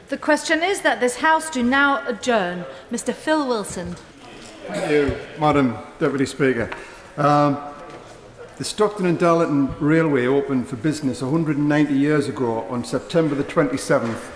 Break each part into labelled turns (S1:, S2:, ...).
S1: The question is that this House do now adjourn. Mr. Phil Wilson.
S2: Thank you, Madam Deputy Speaker. The Stockton and Darlington Railway opened for business 190 years ago on September the 27th,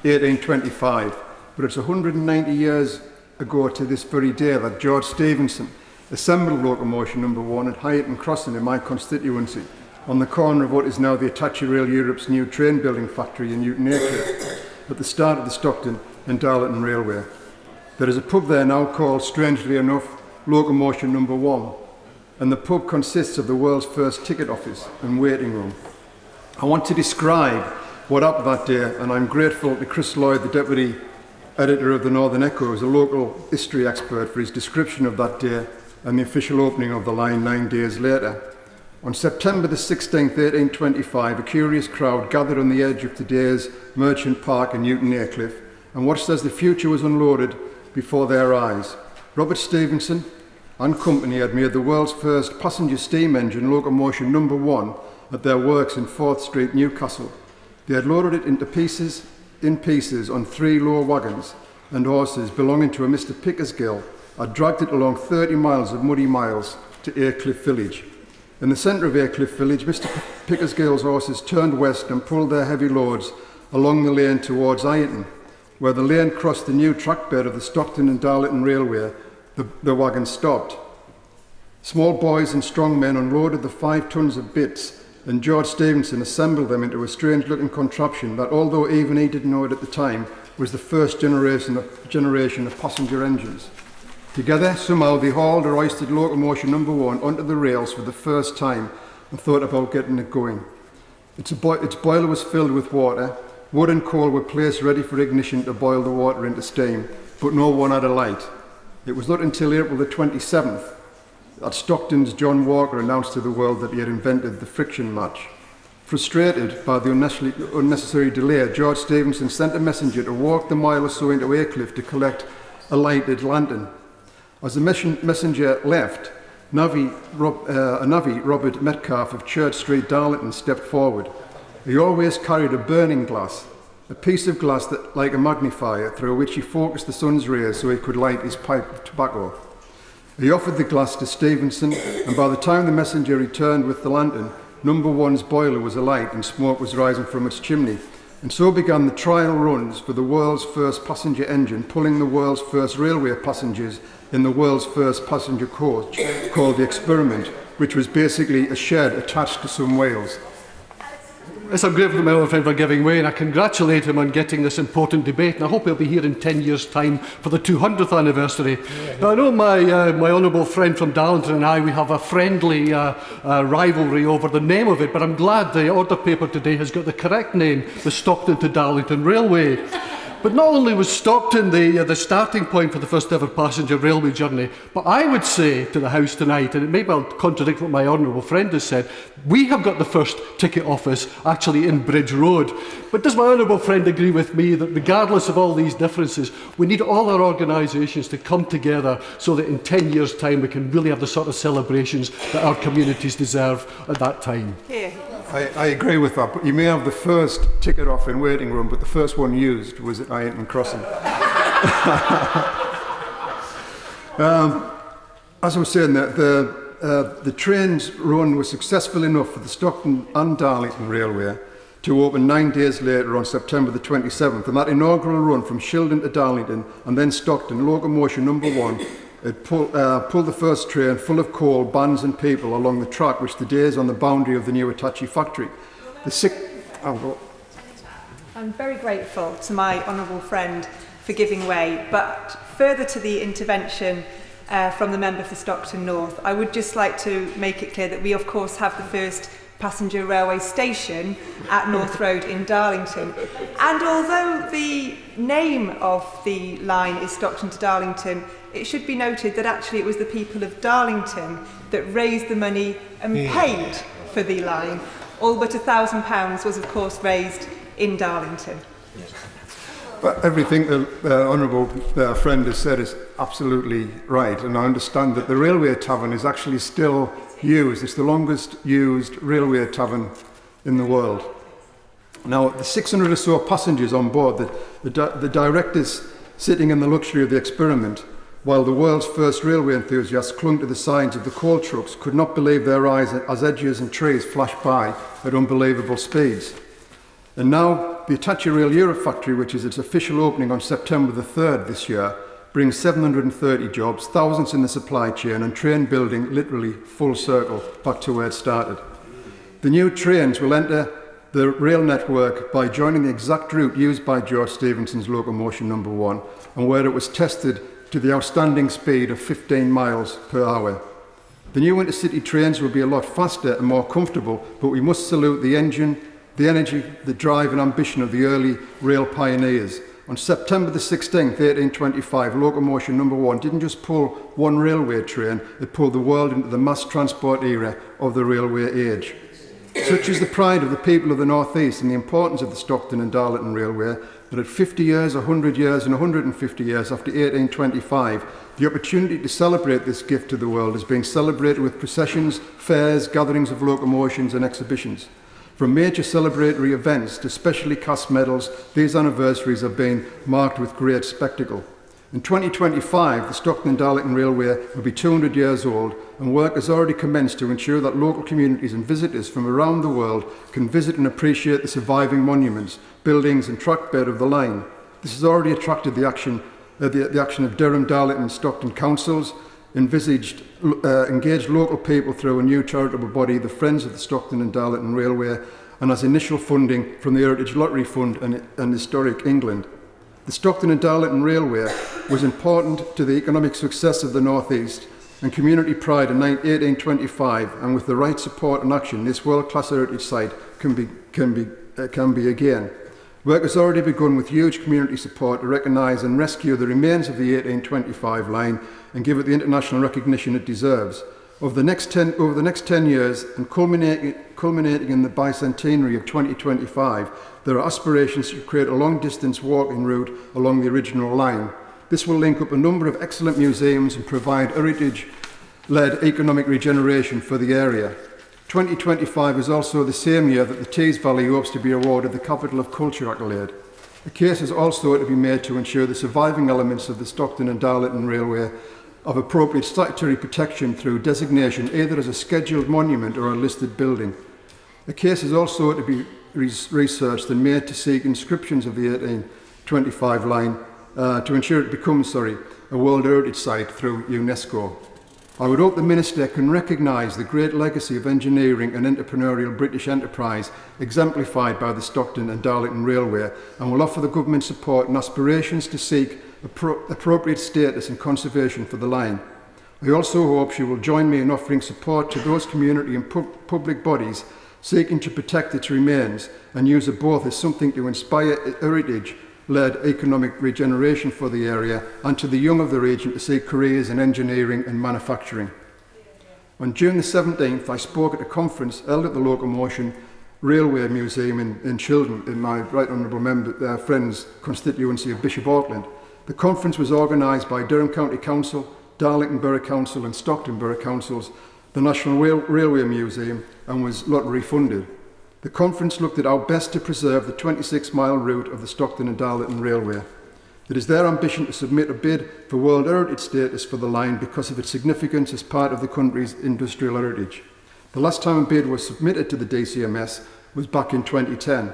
S2: 1825. But it's 190 years ago to this very day that George Stephenson assembled locomotion number 1 at Hyton Crossing in my constituency, on the corner of what is now the Hitachi Rail Europe's new train building factory in Newton Aycliffe, at the start of the Stockton and Darlington Railway. There is a pub there now called, strangely enough, Locomotion Number 1, and the pub consists of the world's first ticket office and waiting room. I want to describe what happened that day, and I'm grateful to Chris Lloyd, the Deputy Editor of the Northern Echo, who's a local history expert, for his description of that day and the official opening of the line 9 days later. On September the 16th, 1825, a curious crowd gathered on the edge of today's Merchant Park in Newton Aycliffe and watched as the future was unloaded before their eyes. Robert Stephenson and company had made the world's first passenger steam engine, Locomotion Number 1, at their works in 4th Street, Newcastle. They had loaded it in pieces on 3 low wagons, and horses belonging to a Mr. Pickersgill had dragged it along 30 miles of muddy miles to Aycliffe Village. In the centre of Aycliffe Village, Mr. Pickersgill's horses turned west and pulled their heavy loads along the lane towards Ironton. Where the lane crossed the new track bed of the Stockton and Darlington Railway, the wagon stopped. Small boys and strong men unloaded the 5 tons of bits, and George Stephenson assembled them into a strange-looking contraption that, although even he didn't know it at the time, was the first generation of passenger engines. Together, somehow, they hauled or hoisted Locomotion Number 1 onto the rails for the first time and thought about getting it going. Its boiler was filled with water. Wood and coal were placed ready for ignition to boil the water into steam, but no one had a light. It was not until April the 27th that Stockton's John Walker announced to the world that he had invented the friction match. Frustrated by the unnecessary delay, George Stephenson sent a messenger to walk the mile or so into Aycliffe to collect a lighted lantern. As the messenger left, navvy Robert Metcalfe of Church Street, Darlington, stepped forward. He always carried a burning glass, a piece of glass that, like a magnifier, through which he focused the sun's rays so he could light his pipe of tobacco. He offered the glass to Stephenson, and by the time the messenger returned with the lantern, Number 1's boiler was alight and smoke was rising from its chimney. And so began the trial runs for the world's first passenger engine, pulling the world's first railway passengers in the world's first passenger coach, called the Experiment, which was basically a shed attached to some wheels.
S3: Yes, I'm grateful to my old friend for giving way, and I congratulate him on getting this important debate, and I hope he'll be here in 10 years' time for the 200th anniversary. Now, I know my honourable friend from Darlington and I, we have a friendly rivalry over the name of it, but I'm glad the order paper today has got the correct name, the Stockton to Darlington Railway. But not only was Stockton the starting point for the first ever passenger railway journey, but I would say to the House tonight, and it may well contradict what my honourable friend has said, we have got the first ticket office actually in Bridge Road. But does my honourable friend agree with me that regardless of all these differences, we need all our organisations to come together so that in 10 years' time we can really have the sort of celebrations that our communities deserve at that time?
S4: Here.
S2: I agree with that, but you may have the first ticket off in waiting room, but the first one used was at Ironton Crossing. As I was saying, the train's run was successful enough for the Stockton and Darlington Railway to open 9 days later on September the 27th, and that inaugural run from Shildon to Darlington and then Stockton, Locomotion Number 1, it pulled the first train full of coal, bands and people along the track which today is on the boundary of the new Hitachi factory.
S4: I'm very grateful to my honourable friend for giving way, but further to the intervention from the member for Stockton North, I would just like to make it clear that we of course have the first passenger railway station at North Road in Darlington. And although the name of the line is Stockton to Darlington, it should be noted that actually it was the people of Darlington that raised the money and paid for the line. All but £1,000 was of course raised in Darlington.
S2: But everything the honourable friend has said is absolutely right, and I understand that the railway tavern is actually still used. It's the longest used railway tavern in the world. Now, the 600 or so passengers on board, the directors sitting in the luxury of the experiment, while the world's first railway enthusiasts clung to the signs of the coal trucks, could not believe their eyes as edges and trees flashed by at unbelievable speeds. And now, the Hitachi Rail Europe factory, which is its official opening on September the 3rd this year, brings 730 jobs, thousands in the supply chain, and train building literally full circle back to where it started. The new trains will enter the rail network by joining the exact route used by George Stephenson's locomotion number 1, and where it was tested to the outstanding speed of 15 miles per hour. The new intercity trains will be a lot faster and more comfortable, but we must salute the engine, the energy, the drive and ambition of the early rail pioneers. On September the 16th, 1825, locomotion number 1 didn't just pull one railway train, it pulled the world into the mass transport era of the railway age. Such is the pride of the people of the North East and the importance of the Stockton and Darlington Railway that at 50 years, 100 years and 150 years after 1825, the opportunity to celebrate this gift to the world is being celebrated with processions, fairs, gatherings of locomotions and exhibitions. From major celebratory events to specially cast medals, these anniversaries have been marked with great spectacle. In 2025, the Stockton and Darlington Railway will be 200 years old, and work has already commenced to ensure that local communities and visitors from around the world can visit and appreciate the surviving monuments, buildings and track bed of the line. This has already attracted the action of Durham, Darlington and Stockton councils, engaged local people through a new charitable body, the Friends of the Stockton and Darlington Railway, and has initial funding from the Heritage Lottery Fund and Historic England. The Stockton and Darlington Railway was important to the economic success of the North East and community pride in 1825, and with the right support and action, this world-class heritage site can be again. Work has already begun with huge community support to recognise and rescue the remains of the 1825 line and give it the international recognition it deserves. Over the next 10 years, and culminating in the bicentenary of 2025, there are aspirations to create a long-distance walking route along the original line. This will link up a number of excellent museums and provide heritage-led economic regeneration for the area. 2025 is also the same year that the Tees Valley hopes to be awarded the Capital of Culture accolade. A case is also to be made to ensure the surviving elements of the Stockton and Darlington Railway of appropriate statutory protection through designation either as a scheduled monument or a listed building. A case is also to be researched and made to seek inscriptions of the 1825 line to ensure it becomes, a World Heritage Site through UNESCO. I would hope the Minister can recognise the great legacy of engineering and entrepreneurial British enterprise exemplified by the Stockton and Darlington Railway, and will offer the Government support and aspirations to seek appropriate status and conservation for the line. I also hope she will join me in offering support to those community and public bodies seeking to protect its remains and use it both as something to inspire heritage-led economic regeneration for the area and to the young of the region to seek careers in engineering and manufacturing. On June the 17th, I spoke at a conference held at the Locomotion Railway Museum in Chiltern in my Right Honourable Friend's constituency of Bishop Auckland. The conference was organised by Durham County Council, Darlington Borough Council and Stockton Borough Councils, the National Railway Museum, and was lottery funded. The conference looked at how best to preserve the 26-mile route of the Stockton and Darlington Railway. It is their ambition to submit a bid for World Heritage status for the line because of its significance as part of the country's industrial heritage. The last time a bid was submitted to the DCMS was back in 2010.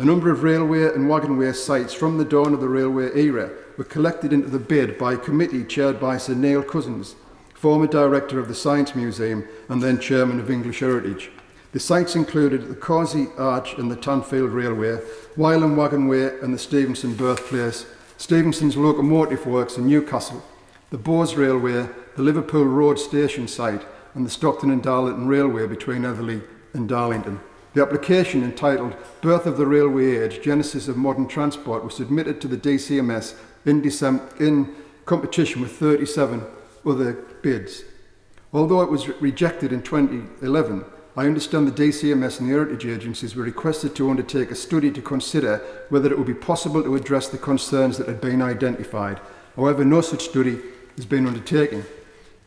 S2: A number of railway and wagonway sites from the dawn of the railway era were collected into the bid by a committee chaired by Sir Neil Cousins, former director of the Science Museum and then chairman of English Heritage. The sites included the Causey Arch and the Tanfield Railway, Wylam Wagonway and the Stephenson Birthplace, Stephenson's Locomotive Works in Newcastle, the Bowes Railway, the Liverpool Road Station site and the Stockton and Darlington Railway between Etherley and Darlington. The application, entitled Birth of the Railway Age, Genesis of Modern Transport, was submitted to the DCMS in competition with 37 other bids. Although it was rejected in 2011, I understand the DCMS and the heritage agencies were requested to undertake a study to consider whether it would be possible to address the concerns that had been identified. However, no such study has been undertaken.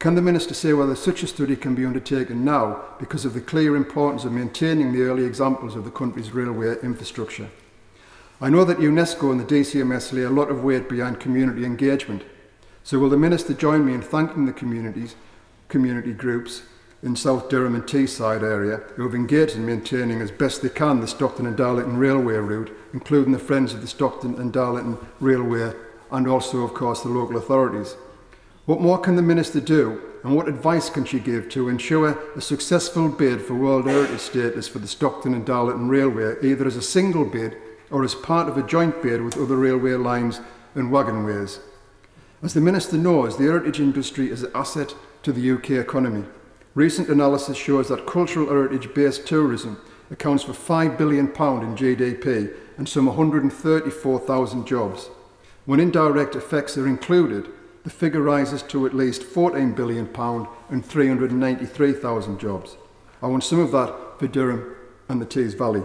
S2: Can the Minister say whether such a study can be undertaken now because of the clear importance of maintaining the early examples of the country's railway infrastructure? I know that UNESCO and the DCMS lay a lot of weight behind community engagement. So will the Minister join me in thanking the community groups in South Durham and Teesside area who have engaged in maintaining as best they can the Stockton and Darlington Railway route, including the Friends of the Stockton and Darlington Railway and also, of course, the local authorities? What more can the Minister do, and what advice can she give to ensure a successful bid for World Heritage status for the Stockton and Darlington Railway, either as a single bid or as part of a joint bid with other railway lines and wagonways? As the Minister knows, the heritage industry is an asset to the UK economy. Recent analysis shows that cultural heritage-based tourism accounts for £5 billion in GDP and some 134,000 jobs. When indirect effects are included, the figure rises to at least £14 billion and 393,000 jobs. I want some of that for Durham and the Tees Valley.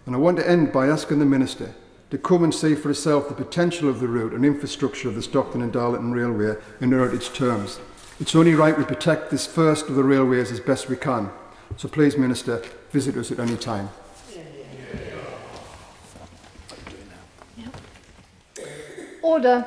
S2: And I want to end by asking the Minister to come and see for herself the potential of the route and infrastructure of the Stockton and Darlington Railway in heritage terms. It's only right we protect this first of the railways as best we can. So please, Minister, visit us at any time.
S1: Order.